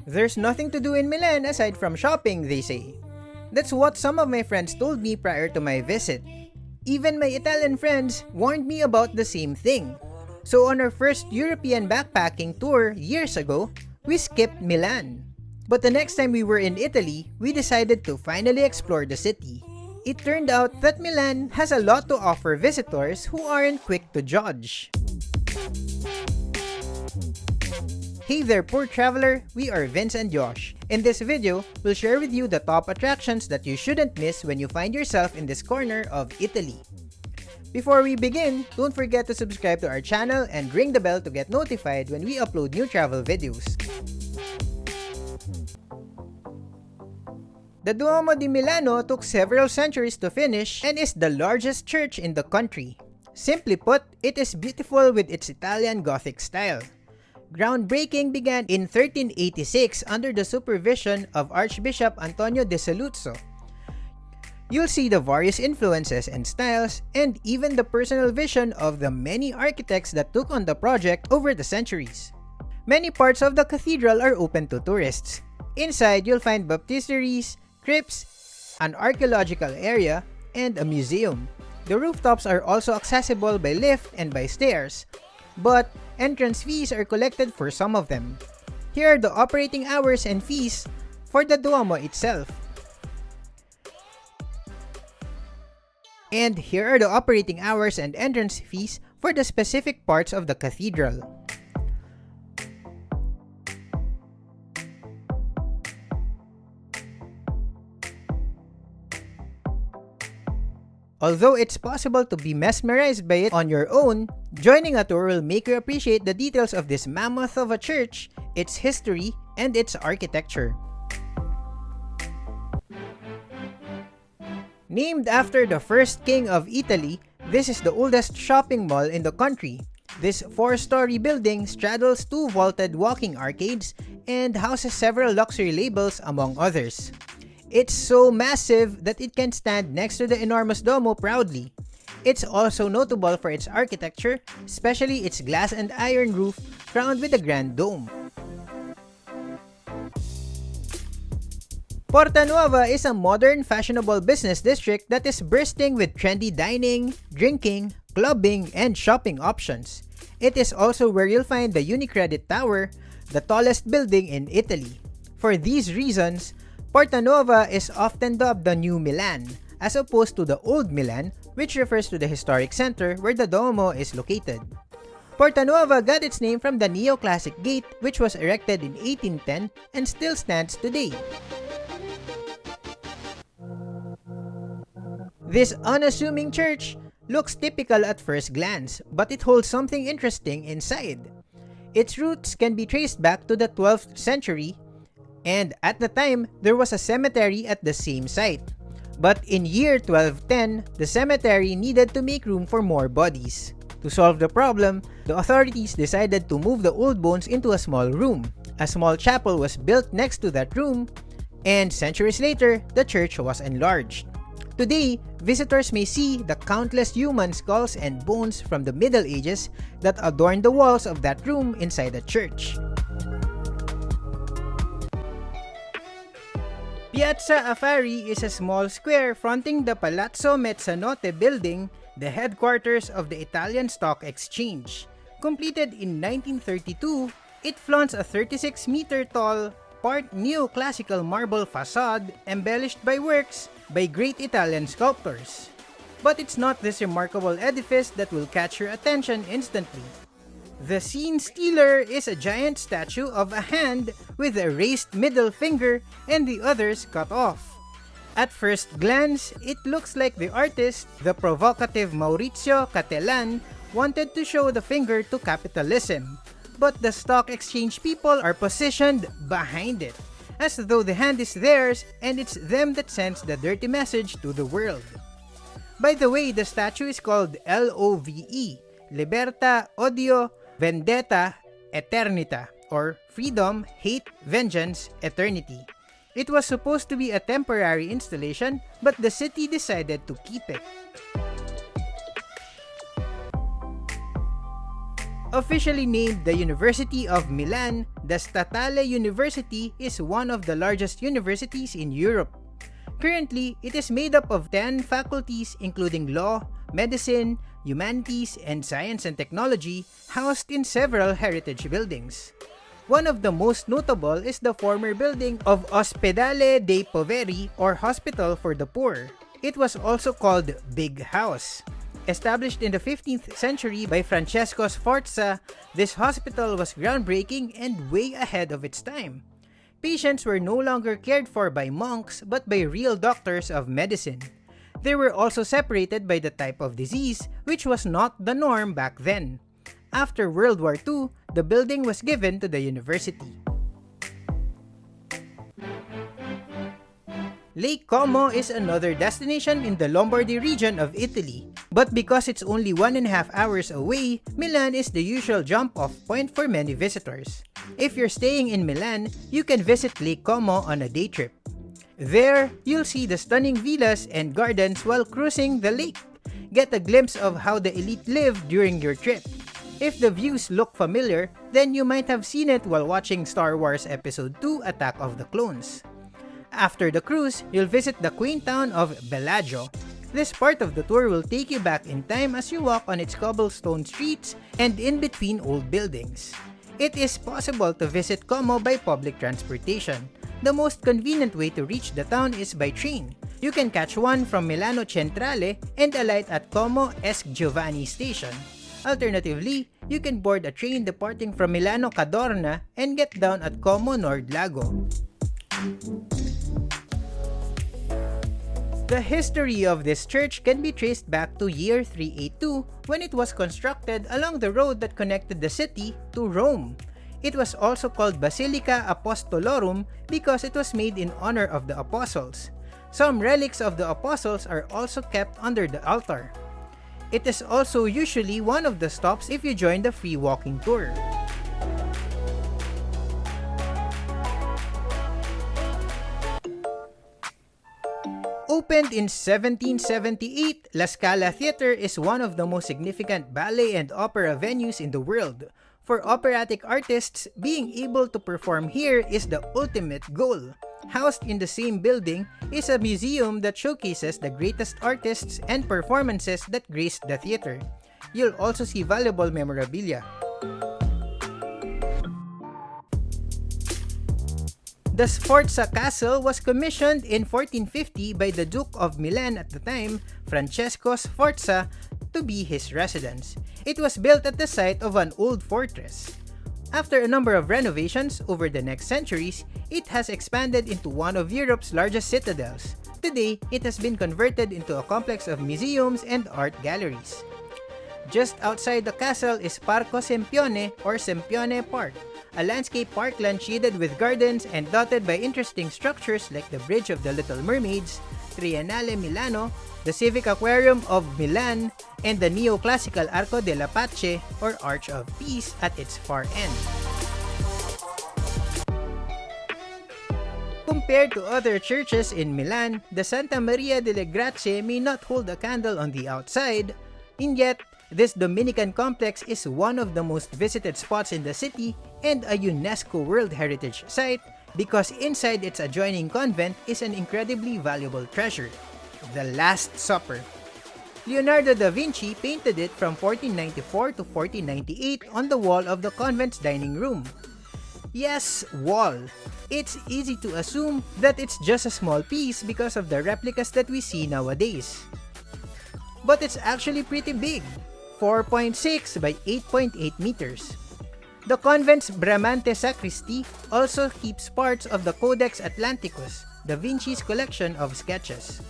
There's nothing to do in Milan aside from shopping, they say. That's what some of my friends told me prior to my visit. Even my Italian friends warned me about the same thing. So on our first European backpacking tour years ago, we skipped Milan. But the next time we were in Italy, we decided to finally explore the city. It turned out that Milan has a lot to offer visitors who aren't quick to judge. Hey there, poor traveler! We are Vince and Josh. In this video, we'll share with you the top attractions that you shouldn't miss when you find yourself in this corner of Italy. Before we begin, don't forget to subscribe to our channel and ring the bell to get notified when we upload new travel videos. The Duomo di Milano took several centuries to finish and is the largest church in the country. Simply put, it is beautiful with its Italian Gothic style. Groundbreaking began in 1386 under the supervision of Archbishop Antonio de Saluzzo. You'll see the various influences and styles, and even the personal vision of the many architects that took on the project over the centuries. Many parts of the cathedral are open to tourists. Inside, you'll find baptisteries, crypts, an archaeological area, and a museum. The rooftops are also accessible by lift and by stairs, but entrance fees are collected for some of them. Here are the operating hours and fees for the Duomo itself. And here are the operating hours and entrance fees for the specific parts of the cathedral. Although it's possible to be mesmerized by it on your own, joining a tour will make you appreciate the details of this mammoth of a church, its history, and its architecture. Named after the first king of Italy, this is the oldest shopping mall in the country. This 4-story building straddles 2 vaulted walking arcades and houses several luxury labels among others. It's so massive that it can stand next to the enormous Duomo proudly. It's also notable for its architecture, especially its glass and iron roof crowned with a grand dome. Porta Nuova is a modern, fashionable business district that is bursting with trendy dining, drinking, clubbing, and shopping options. It is also where you'll find the Unicredit Tower, the tallest building in Italy. For these reasons, Porta Nuova is often dubbed the New Milan, as opposed to the Old Milan, which refers to the historic center where the Duomo is located. Porta Nuova got its name from the neoclassic gate, which was erected in 1810 and still stands today. This unassuming church looks typical at first glance, but it holds something interesting inside. Its roots can be traced back to the 12th century, and at the time, there was a cemetery at the same site. But in year 1210, the cemetery needed to make room for more bodies. To solve the problem, the authorities decided to move the old bones into a small room. A small chapel was built next to that room, and centuries later, the church was enlarged. Today, visitors may see the countless human skulls and bones from the Middle Ages that adorn the walls of that room inside the church. Piazza Affari is a small square fronting the Palazzo Mezzanotte building, the headquarters of the Italian Stock Exchange. Completed in 1932, it flaunts a 36-meter-tall, part neoclassical marble facade embellished by works by great Italian sculptors. But it's not this remarkable edifice that will catch your attention instantly. The scene stealer is a giant statue of a hand with a raised middle finger and the others cut off. At first glance, it looks like the artist, the provocative Maurizio Cattelan, wanted to show the finger to capitalism. But the stock exchange people are positioned behind it, as though the hand is theirs and it's them that sends the dirty message to the world. By the way, the statue is called LOVE, Libertà, Odio, Vendetta, Eternita, or Freedom, Hate, Vengeance, Eternity. It was supposed to be a temporary installation, but the city decided to keep it. Officially named the University of Milan, The Statale University is one of the largest universities in Europe. Currently, it is made up of 10 faculties including law, medicine, humanities, and science and technology, housed in several heritage buildings. One of the most notable is the former building of Ospedale dei Poveri, or Hospital for the Poor. It was also called Big House. Established in the 15th century by Francesco Sforza, this hospital was groundbreaking and way ahead of its time. Patients were no longer cared for by monks but by real doctors of medicine. They were also separated by the type of disease, which was not the norm back then. After World War II, the building was given to the university. Lake Como is another destination in the Lombardy region of Italy, but because it's only 1.5 hours away, Milan is the usual jump-off point for many visitors. If you're staying in Milan, you can visit Lake Como on a day trip. There, you'll see the stunning villas and gardens while cruising the lake. Get a glimpse of how the elite live during your trip. If the views look familiar, then you might have seen it while watching Star Wars Episode 2: Attack of the Clones. After the cruise, you'll visit the quaint town of Bellagio. This part of the tour will take you back in time as you walk on its cobblestone streets and in between old buildings. It is possible to visit Como by public transportation. The most convenient way to reach the town is by train. You can catch one from Milano Centrale and alight at Como Esq Giovanni station. Alternatively, you can board a train departing from Milano Cadorna and get down at Como Nord Lago. The history of this church can be traced back to year 382 when it was constructed along the road that connected the city to Rome. It was also called Basilica Apostolorum because it was made in honor of the apostles. Some relics of the apostles are also kept under the altar. It is also usually one of the stops if you join the free walking tour. Opened in 1778, La Scala Theatre is one of the most significant ballet and opera venues in the world. For operatic artists, being able to perform here is the ultimate goal. Housed in the same building is a museum that showcases the greatest artists and performances that graced the theater. You'll also see valuable memorabilia. The Sforza Castle was commissioned in 1450 by the Duke of Milan at the time, Francesco Sforza, to be his residence. It was built at the site of an old fortress. After a number of renovations over the next centuries, it has expanded into one of Europe's largest citadels. Today, it has been converted into a complex of museums and art galleries. Just outside the castle is Parco Sempione or Sempione Park, a landscape parkland shaded with gardens and dotted by interesting structures like the Bridge of the Little Mermaids, Triennale Milano, the Civic Aquarium of Milan, and the neoclassical Arco della Pace or Arch of Peace at its far end. Compared to other churches in Milan, the Santa Maria delle Grazie may not hold a candle on the outside, and yet, this Dominican complex is one of the most visited spots in the city and a UNESCO World Heritage Site because inside its adjoining convent is an incredibly valuable treasure, the Last Supper. Leonardo da Vinci painted it from 1494 to 1498 on the wall of the convent's dining room. Yes, wall. It's easy to assume that it's just a small piece because of the replicas that we see nowadays. But it's actually pretty big, 4.6 by 8.8 meters. The convent's Bramante sacristy also keeps parts of the Codex Atlanticus, Da Vinci's collection of sketches.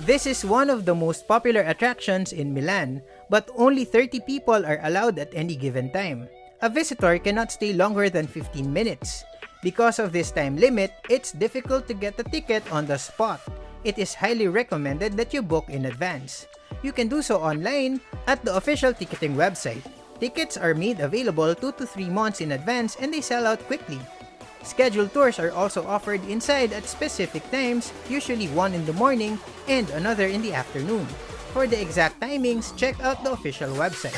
This is one of the most popular attractions in Milan, but only 30 people are allowed at any given time. A visitor cannot stay longer than 15 minutes. Because of this time limit, it's difficult to get a ticket on the spot. It is highly recommended that you book in advance. You can do so online at the official ticketing website. Tickets are made available 2 to 3 months in advance and they sell out quickly. Scheduled tours are also offered inside at specific times, usually one in the morning and another in the afternoon. For the exact timings, check out the official website.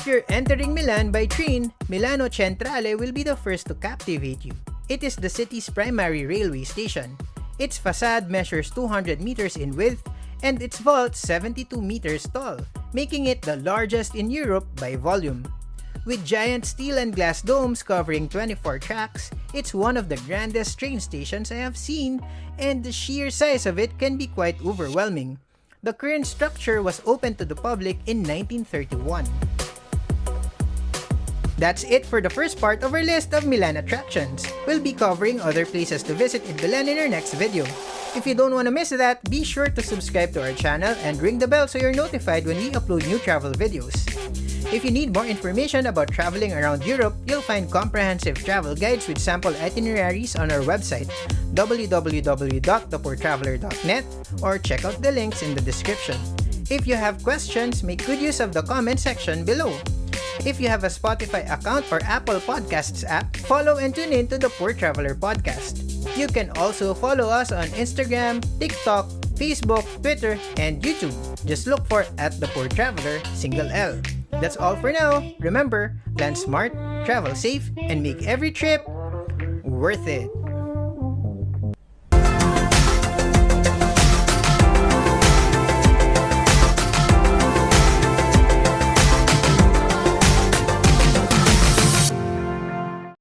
If you're entering Milan by train, Milano Centrale will be the first to captivate you. It is the city's primary railway station. Its facade measures 200 meters in width and its vault 72 meters tall, making it the largest in Europe by volume. With giant steel and glass domes covering 24 tracks, it's one of the grandest train stations I have seen, and the sheer size of it can be quite overwhelming. The current structure was opened to the public in 1931. That's it for the first part of our list of Milan attractions. We'll be covering other places to visit in Milan in our next video. If you don't want to miss that, be sure to subscribe to our channel and ring the bell so you're notified when we upload new travel videos. If you need more information about traveling around Europe, you'll find comprehensive travel guides with sample itineraries on our website, www.thepoortraveler.net, or check out the links in the description. If you have questions, make good use of the comment section below. If you have a Spotify account or Apple Podcasts app, follow and tune in to the Poor Traveler Podcast. You can also follow us on Instagram, TikTok, Facebook, Twitter, and YouTube. Just look for @thepoortraveler, single L. That's all for now. Remember, plan smart, travel safe, and make every trip worth it.